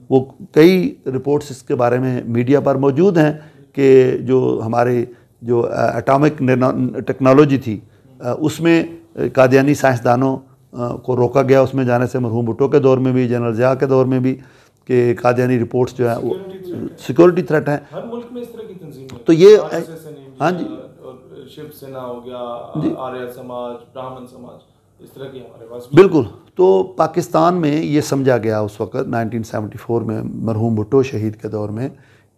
वो कई रिपोर्ट्स इसके बारे में मीडिया पर मौजूद हैं कि जो हमारे जो एटॉमिक टेक्नोलॉजी थी उसमें कादियानी साइंसदानों को रोका गया उसमें जाने से। मरहूम भुट्टो के दौर में भी, जनरल ज़िया के दौर में भी, कि कादियानी रिपोर्ट्स जो है वो सिक्योरिटी थ्रेट है। हर मुल्क में इस तरह की तंजीमें, तो ये हाँ जी, शिव सेना हो गया, आर्य समाज, ब्राह्मण समाज, इस तरह की हमारे पास बिल्कुल। तो पाकिस्तान में ये समझा गया उस वक्त 1974 में मरहूम भुट्टो शहीद के दौर में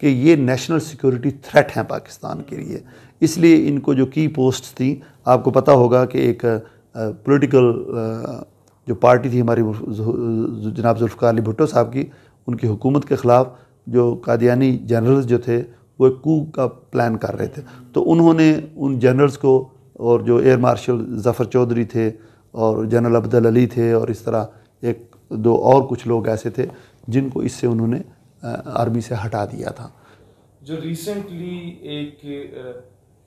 कि ये नेशनल सिक्योरिटी थ्रेट हैं पाकिस्तान के लिए। इसलिए इनको जो की पोस्ट थी, आपको पता होगा कि एक पॉलिटिकल जो पार्टी थी हमारी जनाब जुल्फ़िकार अली भुट्टो साहब की, उनकी हुकूमत के ख़िलाफ़ जो कादियानी जनरल्स जो थे वो एक कू का प्लान कर रहे थे। तो उन्होंने उन जनरल्स को, और जो एयर मार्शल ज़फ़र चौधरी थे और जनरल अब्दुल अली थे और इस तरह एक दो और कुछ लोग ऐसे थे जिनको इससे उन्होंने आर्मी से हटा दिया था। जो रिसेंटली एक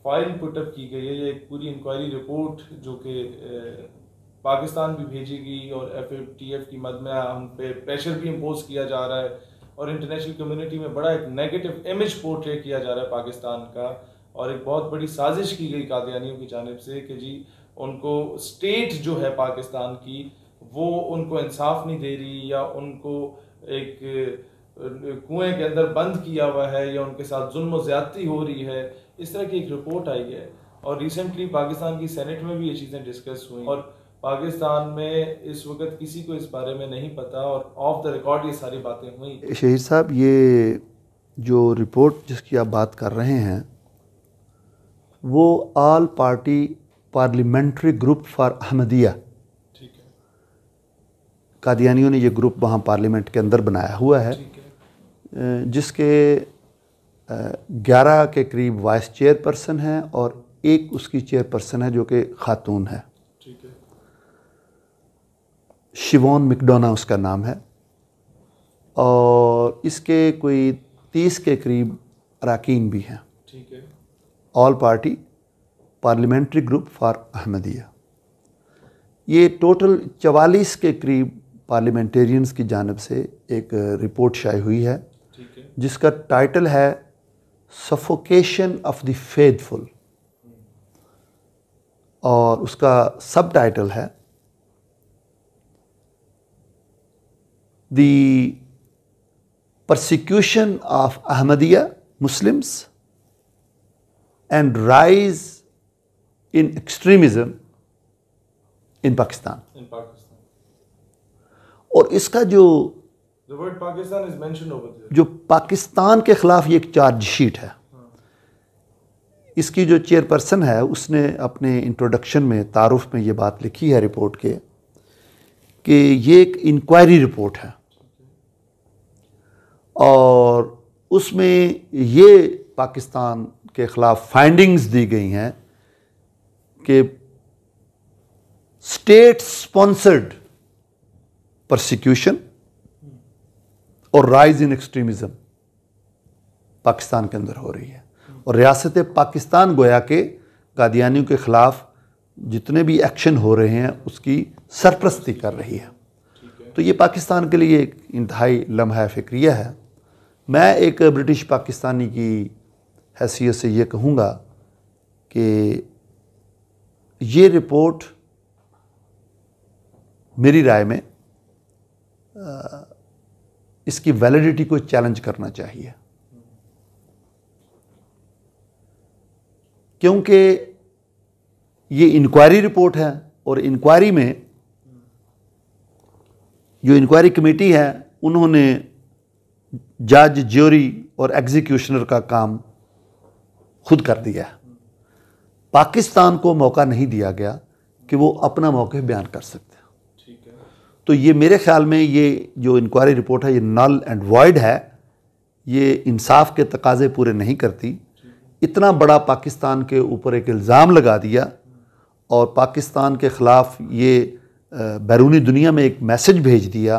फाइल पुटअप की गई है, ये एक पूरी इंक्वायरी रिपोर्ट जो कि पाकिस्तान भी भेजी गई और FATF की मद में हम पे प्रेशर भी इम्पोज किया जा रहा है और इंटरनेशनल कम्युनिटी में बड़ा एक नेगेटिव इमेज पोर्ट्रे किया जा रहा है पाकिस्तान का, और एक बहुत बड़ी साजिश की गई कादियानियों की जानिब से कि जी उनको स्टेट जो है पाकिस्तान की वो उनको इंसाफ नहीं दे रही, या उनको एक कुएं के अंदर बंद किया हुआ है, या उनके साथ जुल्म ज़्यादती हो रही है। इस तरह की एक रिपोर्ट आई है और रिसेंटली पाकिस्तान की सेनेट में भी ये चीज़ें डिस्कस हुई और पाकिस्तान में इस वक्त किसी को इस बारे में नहीं पता और ऑफ द रिकॉर्ड ये सारी बातें हुई। शहीद साहब, ये जो रिपोर्ट जिसकी आप बात कर रहे हैं वो all party parliamentary group for Ahmadiyya, ठीक है, कादियानियों ने ये ग्रुप वहाँ पार्लियामेंट के अंदर बनाया हुआ है, जिसके 11 के करीब वाइस चेयरपर्सन हैं और एक उसकी चेयरपर्सन है जो कि खातून है, ठीक है, शिवोन मिकडोना उसका नाम है, और इसके कोई 30 के करीब अरकान भी हैं। ठीक है, all party parliamentary group for Ahmadiyya. ये टोटल 44 के करीब पार्लियामेंटेरियंस की जानिब से एक रिपोर्ट शाये हुई है, ठीक है, जिसका टाइटल है सफोकेशन ऑफ द फेथफुल, और उसका सब टाइटल है the persecution of Ahmadiyya Muslims and rise in extremism इन पाकिस्तान। और इसका जो The word Pakistan is mentioned over there. जो पाकिस्तान के ख़िलाफ़ ये एक चार्ज शीट है, इसकी जो चेयरपर्सन है उसने अपने इंट्रोडक्शन में, तारुफ में ये बात लिखी है रिपोर्ट के कि ये एक इंक्वायरी रिपोर्ट है और उसमें ये पाकिस्तान के ख़िलाफ़ फाइंडिंग्स दी गई हैं कि स्टेट स्पॉन्सर्ड परसिक्यूशन और राइज इन एक्सट्रीमिज़म पाकिस्तान के अंदर हो रही है, और रियासत पाकिस्तान गोया के कादियानियों के ख़िलाफ़ जितने भी एक्शन हो रहे हैं उसकी सरपरस्ती कर रही है। तो ये पाकिस्तान के लिए एक इंतहाई लम्हा फ़िक्रिया है। मैं एक ब्रिटिश पाकिस्तानी की हैसियत से ये कहूँगा कि ये रिपोर्ट मेरी राय में इसकी वैलिडिटी को चैलेंज करना चाहिए, क्योंकि ये इंक्वायरी रिपोर्ट है और इंक्वायरी में जो इंक्वायरी कमेटी है उन्होंने जज, ज्यूरी और एग्जीक्यूशनर का काम खुद कर दिया है। पाकिस्तान को मौका नहीं दिया गया कि वो अपना मौक़िफ़ बयान कर सकते। तो ये मेरे ख़्याल में ये जो इंक्वायरी रिपोर्ट है ये नल एंड वॉइड है, ये इंसाफ के तकाज़े पूरे नहीं करती। इतना बड़ा पाकिस्तान के ऊपर एक इल्ज़ाम लगा दिया और पाकिस्तान के ख़िलाफ़ ये बैरूनी दुनिया में एक मैसेज भेज दिया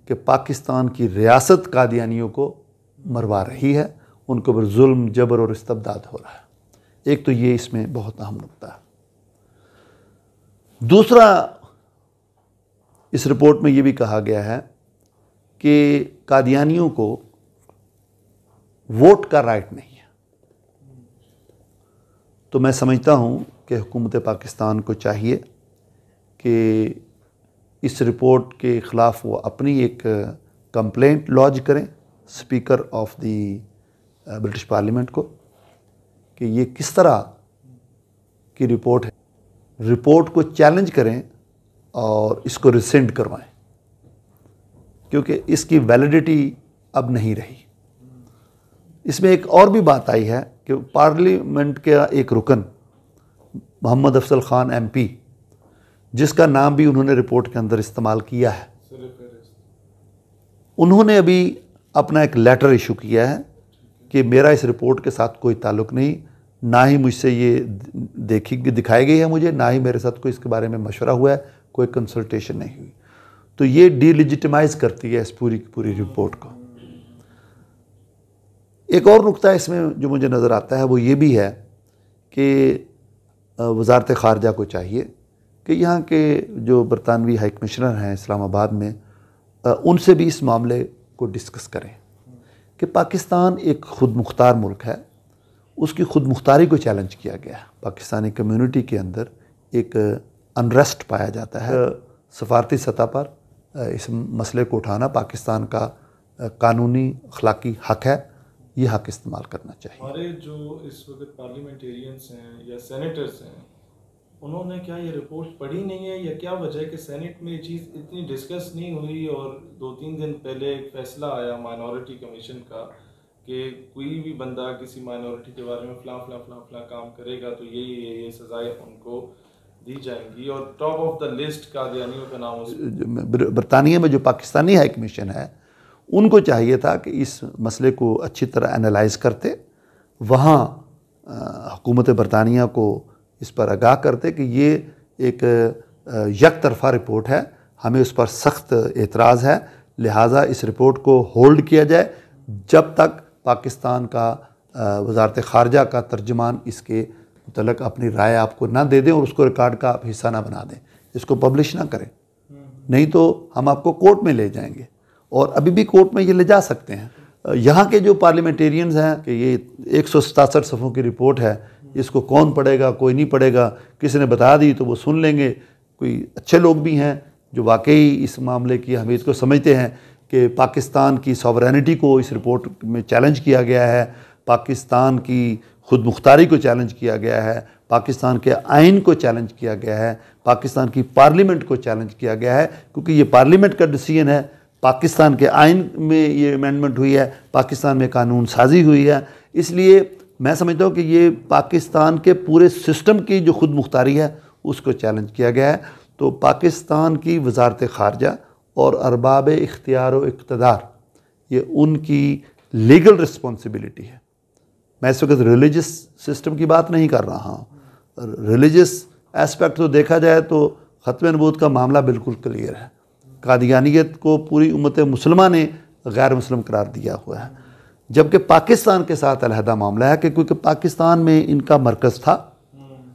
कि पाकिस्तान की रियासत कादियानियों को मरवा रही है, उनको पर जुल्म, जबर और इस्तबदाद हो रहा है। एक तो ये इसमें बहुत अहम नुक्ता है। दूसरा, इस रिपोर्ट में ये भी कहा गया है कि कादियानियों को वोट का राइट नहीं है। तो मैं समझता हूँ कि हुकूमत पाकिस्तान को चाहिए कि इस रिपोर्ट के ख़िलाफ़ वो अपनी एक कंप्लेंट लॉन्च करें speaker of the British parliament को कि ये किस तरह की रिपोर्ट है, रिपोर्ट को चैलेंज करें और इसको रिसेंड करवाएं, क्योंकि इसकी वैलिडिटी अब नहीं रही। इसमें एक और भी बात आई है कि पार्लियामेंट का एक रुकन मोहम्मद अफजल खान MP, जिसका नाम भी उन्होंने रिपोर्ट के अंदर इस्तेमाल किया है, उन्होंने अभी अपना एक लेटर इशू किया है कि मेरा इस रिपोर्ट के साथ कोई ताल्लुक़ नहीं, ना ही मुझसे ये दिखाई गई है मुझे, ना ही मेरे साथ कोई इसके बारे में मशवरा हुआ है, कोई कंसल्टेशन नहीं हुई। तो ये डिलेजिटिमाइज़ करती है इस पूरी की पूरी रिपोर्ट को। एक और नुक्ता इसमें जो मुझे नज़र आता है वो ये भी है कि वज़ारत ख़ारजा को चाहिए कि यहाँ के जो बरतानवी हाई कमिश्नर हैं इस्लामाबाद में, उनसे भी इस मामले को डिस्कस करें कि पाकिस्तान एक ख़ुद मुख्तार मुल्क है, उसकी ख़ुद मुख्तारी को चैलेंज किया गया है। पाकिस्तानी कम्युनिटी के अंदर एक अनरेस्ट पाया जाता है। सफारती सतह पर इस मसले को उठाना पाकिस्तान का कानूनी अखलाकी हक है, ये हक इस्तेमाल करना चाहिए। हमारे जो इस वक्त पार्लियामेंटेरियंस हैं या सेनेटर्स हैं, उन्होंने क्या ये रिपोर्ट पढ़ी नहीं है या क्या वजह है कि सेनेट में ये चीज़ इतनी डिस्कस नहीं हुई? और 2-3 दिन पहले एक फ़ैसला आया माइनॉरिटी कमीशन का कि कोई भी बंदा किसी माइनॉरिटी के बारे में फ़लाँ काम करेगा तो ये सज़ाएं उनको दी जाएंगी, और टॉप ऑफ द लिस्ट कादियानियों का नाम। बरतानिया में जो पाकिस्तानी हाई कमीशन है, उनको चाहिए था कि इस मसले को अच्छी तरह एनालाइज करते, वहाँ हुकूमत बरतानिया को इस पर आगाह करते कि ये एक यक तरफ़ा रिपोर्ट है, हमें उस पर सख्त एतराज़ है, लिहाजा इस रिपोर्ट को होल्ड किया जाए जब तक पाकिस्तान का वज़ारत ख़ारजा का तर्जुमान इसके मुतल्लिक़ अपनी राय आपको ना दे दें और उसको रिकॉर्ड का आप हिस्सा ना बना दें, इसको पब्लिश ना करें, नहीं तो हम आपको कोर्ट में ले जाएंगे। और अभी भी कोर्ट में ये ले जा सकते हैं। यहाँ के जो पार्लियामेंटेरियंस हैं कि ये 167 सफ़ों की रिपोर्ट है, इसको कौन पढ़ेगा, कोई नहीं पढ़ेगा, किसी ने बता दी तो वो सुन लेंगे। कोई अच्छे लोग भी हैं जो वाकई इस मामले की अहमियत को समझते हैं कि पाकिस्तान की सॉवरेनिटी को इस रिपोर्ट में चैलेंज किया गया है, पाकिस्तान की खुद मुख्तारी को चैलेंज किया गया है, पाकिस्तान के आइन को चैलेंज किया गया है, पाकिस्तान की पार्लियामेंट को चैलेंज किया गया है, क्योंकि ये पार्लियामेंट का डिसीजन है, पाकिस्तान के आइन में ये अमेंडमेंट हुई है, पाकिस्तान में कानून साजी हुई है। इसलिए मैं समझता हूँ कि ये पाकिस्तान के पूरे सिस्टम की जो खुद मुख्तारी है उसको चैलेंज किया गया है। तो पाकिस्तान की वज़ारत ख़ारजा और अरबाब इख्तियार व इक़्तिदार, ये उनकी लीगल रिस्पॉन्सिबिलिटी है। मैं इस वक्त रिलीजियस सिस्टम की बात नहीं कर रहा हूँ। रिलीजियस एस्पेक्ट तो देखा जाए तो ख़त्म नबूवत का मामला बिल्कुल क्लियर है। कादियानियत को पूरी उम्मत मुसलमा ने गैर मुस्लिम करार दिया हुआ है, जबकि पाकिस्तान के साथ अलहदा मामला है कि क्योंकि पाकिस्तान में इनका मरकज़ था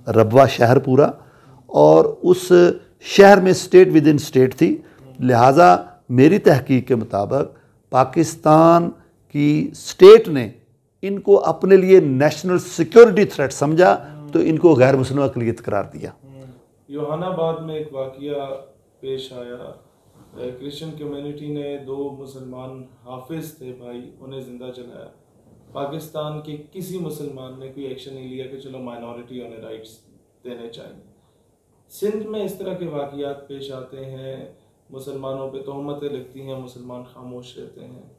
रबवा शहर पूरा, और उस शहर में स्टेट विद इन स्टेट थी। लिहाजा मेरी तहकीक के मुताबिक पाकिस्तान की स्टेट ने इनको अपने लिए नेशनल सिक्योरिटी थ्रेट समझा, तो इनको गैर मुस्लिम अक़लियत करार दिया। योहानाबाद में एक वाक़या पेश आया, क्रिश्चियन कम्युनिटी ने 2 मुसलमान हाफिज थे भाई, उन्हें ज़िंदा जलाया। पाकिस्तान के किसी मुसलमान ने कोई एक्शन नहीं लिया कि चलो माइनॉरिटी उन्हें राइट्स देने चाहिए। सिंध में इस तरह के वाक़यात पेश आते हैं, मुसलमानों पे तोहमतें लगती हैं, मुसलमान खामोश रहते हैं।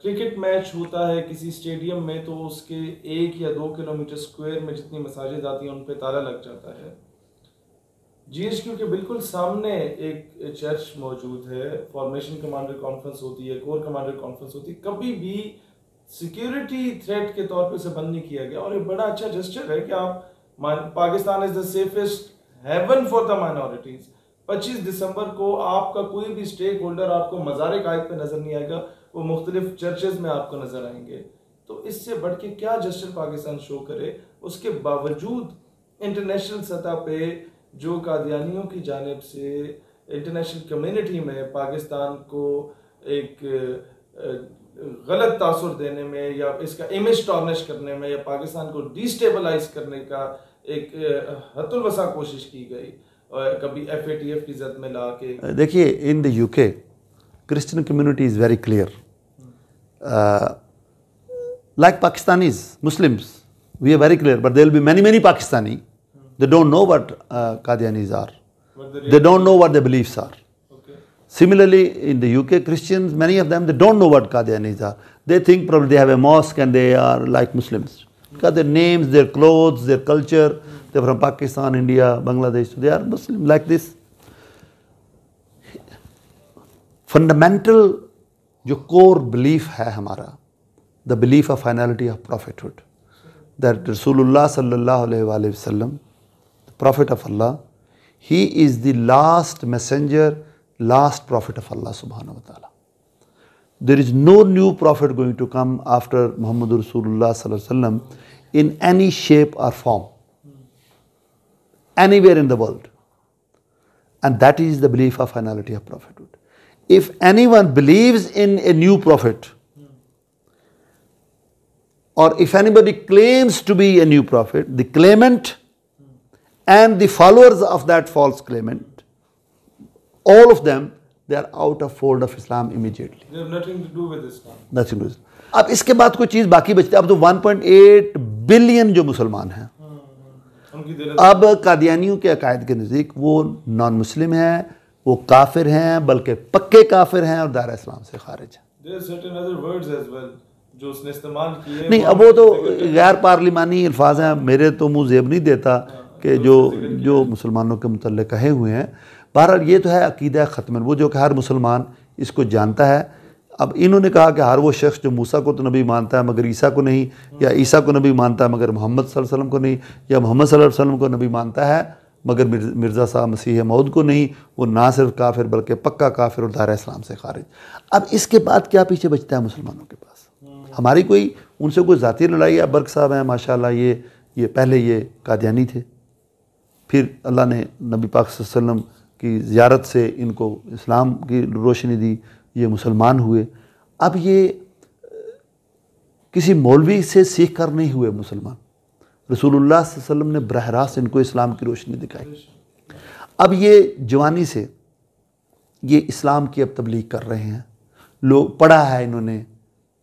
क्रिकेट मैच होता है किसी स्टेडियम में तो उसके 1 या 2 किलोमीटर स्क्वायर में जितनी मसाजिद आती हैं उन पे ताला लग जाता है। GHQ के बिल्कुल सामने एक चर्च मौजूद है, फॉर्मेशन कमांडर कॉन्फ्रेंस होती है, कोर कमांडर कॉन्फ्रेंस होती है, कभी भी सिक्योरिटी थ्रेट के तौर पे उसे बंद नहीं किया गया। और ये बड़ा अच्छा जेस्चर है कि आप, Pakistan is the safest haven for the minorities. 25 दिसंबर को आपका कोई भी स्टेक होल्डर आपको मज़ार कायद पे नजर नहीं आएगा, वो मुख्तलिफ चर्चेज में आपको नजर आएंगे। तो इससे बढ़ के क्या जेस्चर पाकिस्तान शो करे। उसके बावजूद इंटरनेशनल सतह पे जो कादियानियों की जानिब से इंटरनेशनल कम्युनिटी में पाकिस्तान को एक गलत तासुर देने में या इसका इमेज टॉर्निश करने में या पाकिस्तान को डिस्टेबलाइज करने का एक हतुल वसा कोशिश की गई, और कभी FATF की जद में ला के। देखिए, in the UK Christian community is very clear. Like Pakistanis, Muslims, we are very clear, but there will be many Pakistani. They don't know what Qadianis are. They don't know what their beliefs are. Okay. Similarly, in the UK, Christians, many of them, they don't know what Qadianis are. They think probably they have a mosque and they are like Muslims. Because their names, their clothes, their culture, they're from Pakistan, India, Bangladesh, so they are Muslim like this. Fundamental जो core belief है हमारा, the belief of finality of prophethood, that रसूलुल्लाह सल्लल्लाहु अलैहि वसल्लम, the prophet of Allah, he is the last messenger, last prophet of Allah सुब्हानहू व तआला. There is no new prophet going to come after Muhammad रसूलुल्लाह सल्लल्लाहु अलैहि वसल्लम in any shape or form, anywhere in the world, and that is the belief of finality of prophethood. If anyone believes in a new prophet, or if anybody claims to be a new prophet, the claimant and the followers of that false claimant, all of them, they are out of fold of Islam immediately. They have nothing to do with Islam. Nothing to do with Islam. अब इसके बाद कोई चीज़ बाकी बचती है. अब तो 1.8 billion जो मुसलमान हैं, अब कादियानियों के अकायद के नज़दीक वो नॉन मुस्लिम हैं, वो काफिर हैं, बल्कि पक्के काफिर हैं और दायरा इस्लाम से खारिज हैं. जो उसने इस्तेमाल किए नहीं, अब वो तो गैर पार्लिमानी अल्फाज हैं, मेरे तो मुँह जेब नहीं देता कि जो मुसलमानों के मुतल्लिक़ कहे हुए हैं. बहरहाल ये तो है अकीदा ख़त्म, वो जो कि हर मुसलमान इसको जानता है. अब इन्होंने कहा कि हर वो शख्स जो मूसा को तो नबी मानता है मगर ईसा को नहीं, या ईसा को नबी मानता है मगर मोहम्मद सल्लल्लाहु अलैहि वसल्लम को नहीं, या मोहम्मद सल्लल्लाहु अलैहि वसल्लम को नबी मानता है मगर मिर्ज़ा साहब मसीह मौद को नहीं, वो ना सिर्फ काफिर बल्कि पक्का काफिर और दायरा इस्लाम से खारिज. अब इसके बाद क्या पीछे बचता है मुसलमानों के पास? हमारी कोई उनसे कोई ज़ाती लड़ाई है? बर्क साहब हैं माशाल्लाह, ये पहले ये कादियानी थे, फिर अल्लाह ने नबी पाक सल्लल्लाहु अलैहि वसल्लम की ज़ियारत से इनको इस्लाम की रोशनी दी, ये मुसलमान हुए. अब ये किसी मौलवी से सीख कर नहीं हुए मुसलमान, रसूलुल्लाह सल्लल्लाहु अलैहि वसल्लम ने बरह रास्त इनको इस्लाम की रोशनी दिखाई. अब ये जवानी से ये इस्लाम की अब तबलीग कर रहे हैं. लोग पढ़ा है, इन्होंने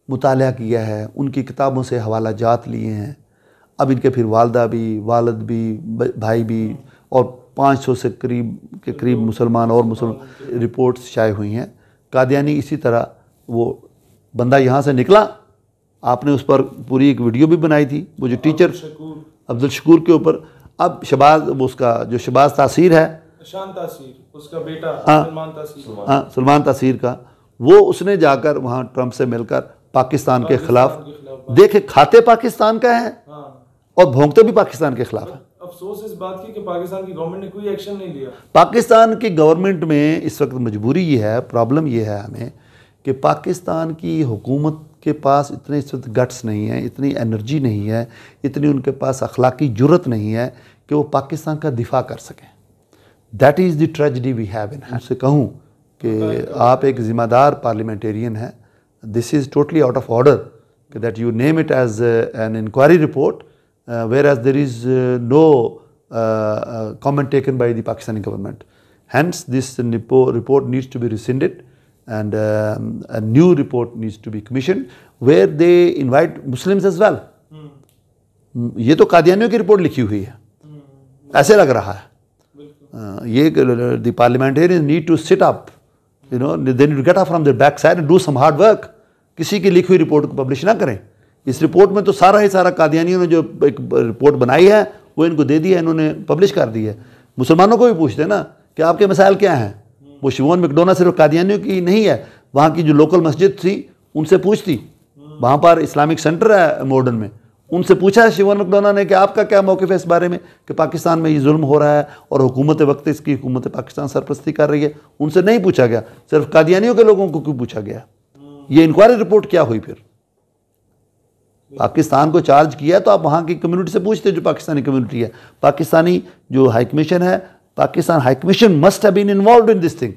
मुताला किया है, उनकी किताबों से हवाला जात लिए हैं. अब इनके फिर वालदा भी, वालद भी, भाई भी, और 500 से करीब मुसलमान और मुसलमान रिपोर्ट्स शाये हुई हैं. कादियानी इसी तरह, वो बंदा यहाँ से निकला, आपने उस पर पूरी एक वीडियो भी बनाई थी, वो जो टीचर अब्दुल शकूर के ऊपर. अब शबाज, वो उसका जो शबाज तासीर है, शान तासीर, उसका बेटा सलमान तासीर, हाँ सलमान तासीर का, वो उसने जाकर वहाँ ट्रंप से मिलकर पाकिस्तान के खिलाफ, देखे खाते पाकिस्तान का है और भोंकते भी पाकिस्तान के खिलाफ है. अफसोस इस बात की कि पाकिस्तान की गवर्नमेंट ने कोई एक्शन नहीं लिया. पाकिस्तान की गवर्नमेंट में इस वक्त मजबूरी ये है, प्रॉब्लम ये है हमें कि पाकिस्तान की हुकूमत के पास इतने इस वक्त गट्स नहीं है, इतनी एनर्जी नहीं है, इतनी उनके पास अखलाकी जुर्रत नहीं है कि वो पाकिस्तान का दिफा कर सकें. That is the tragedy we have in hand. से कहूँ कि आप एक ज़िम्मेदार पार्लियामेंटेरियन हैं, this is totally out of order that you name it as an inquiry report whereas there is no comment taken by the Pakistani government. Hence this report needs to be rescinded and a new report needs to be commissioned where they invite Muslims as well. ये तो कादियानियों की report लिखी हुई है, ऐसे लग रहा है. ये the parliamentarians need to sit up, you know, they need to get up from their backside and do some hard work. किसी की लिखी हुई रिपोर्ट को पब्लिश ना करें. इस रिपोर्ट में तो सारा ही सारा कादियानियों ने जो एक रिपोर्ट बनाई है वो इनको दे दी है, इन्होंने पब्लिश कर दी है. मुसलमानों को भी पूछते हैं ना कि आपके मसाइल क्या हैं. वो शिवोन मैकडोना सिर्फ कादियानियों की नहीं है, वहाँ की जो लोकल मस्जिद थी उनसे पूछती, वहाँ पर इस्लामिक सेंटर है मॉडर्न में, उनसे पूछा है शिवोन मैकडोना ने कि आपका क्या मौक़िफ़ है इस बारे में कि पाकिस्तान में ये जुल्म हो रहा है और हुकूमत वक्त इसकी हुकूमत पाकिस्तान सरपरस्ती कर रही है. उनसे नहीं पूछा गया, सिर्फ कादियानियों के लोगों को क्यों पूछा गया. ये इंक्वायरी रिपोर्ट क्या हुई? फिर पाकिस्तान को चार्ज किया तो आप वहाँ की कम्युनिटी से पूछते, जो पाकिस्तानी कम्युनिटी है, पाकिस्तानी जो हाई कमीशन है, Pakistan high commission must have been involved in this thing.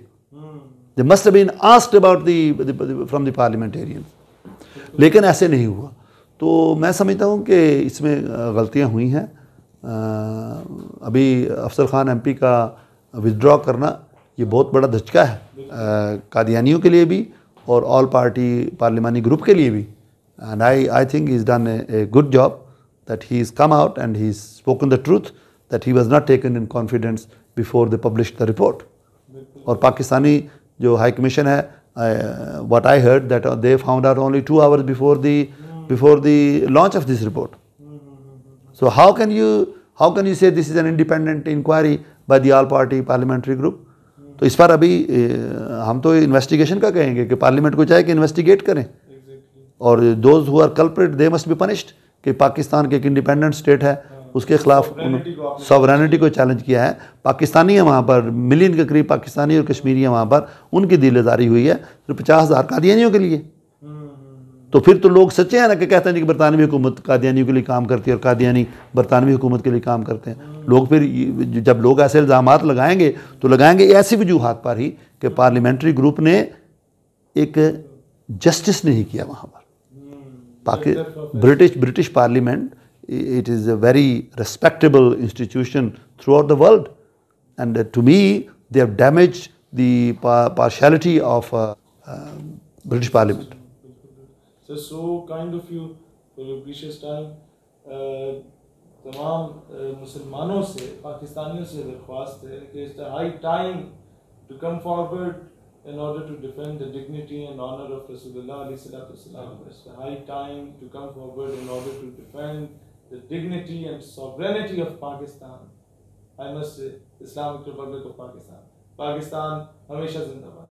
They must have been asked about from the parliamentarian, लेकिन ऐसे नहीं हुआ। तो मैं समझता हूँ कि इसमें गलतियाँ हुई हैं। अभी अफजल खान एमपी का विथड्रॉ करना ये बहुत बड़ा धचका है कादियानियों के लिए भी और ऑल पार्टी पार्लिमानी ग्रुप के लिए भी। And I think he is done a good job that he has come out and he's spoken the truth that he was not taken in confidence before they published the report. और पाकिस्तानी जो high commission है, what I heard that they found out only 2 hours before the launch of this report. So how can you say this is an independent inquiry by the all party parliamentary group? तो इस पर अभी हम तो investigation का कहेंगे कि parliament को चाहे कि इन्वेस्टिगेट करें और those who are culprit they must be punished. कि पाकिस्तान के एक इंडिपेंडेंट स्टेट है उसके खिलाफ सॉवरेनिटी को चैलेंज किया है। पाकिस्तानी है वहाँ पर, मिलियन के करीब पाकिस्तानी और कश्मीरी हैं वहाँ पर, उनकी दिलेदारी हुई है सिर्फ 50,000 कादियानियों के लिए। तो फिर तो लोग सच्चे हैं ना कि कहते हैं कि बरतानवी हुकूमत कादियानियों के लिए काम करती है और कादियानी बरतानवी हुकूमत के लिए काम करते हैं। लोग फिर जब लोग ऐसे इल्ज़ामात लगाएंगे तो लगाएंगे ऐसी वजूहात पर ही कि पार्लियामेंट्री ग्रुप ने एक जस्टिस नहीं किया वहाँ पर। British Parliament, it is a very respectable institution throughout the world, and to me they have damaged the partiality of British Parliament. So kind of you for your precious time. तमाम मुसलमानों से, पाकिस्तानियों से दरख्वास्त है कि it's the high time to come forward in order to defend the dignity and honor of Rasulullah alayhi salatu wasalam. It's the high time to come forward in order to defend the dignity and sovereignty of Pakistan. I must say, Islamic Republic of Pakistan. Pakistan, हमेशा जिंदाबाद।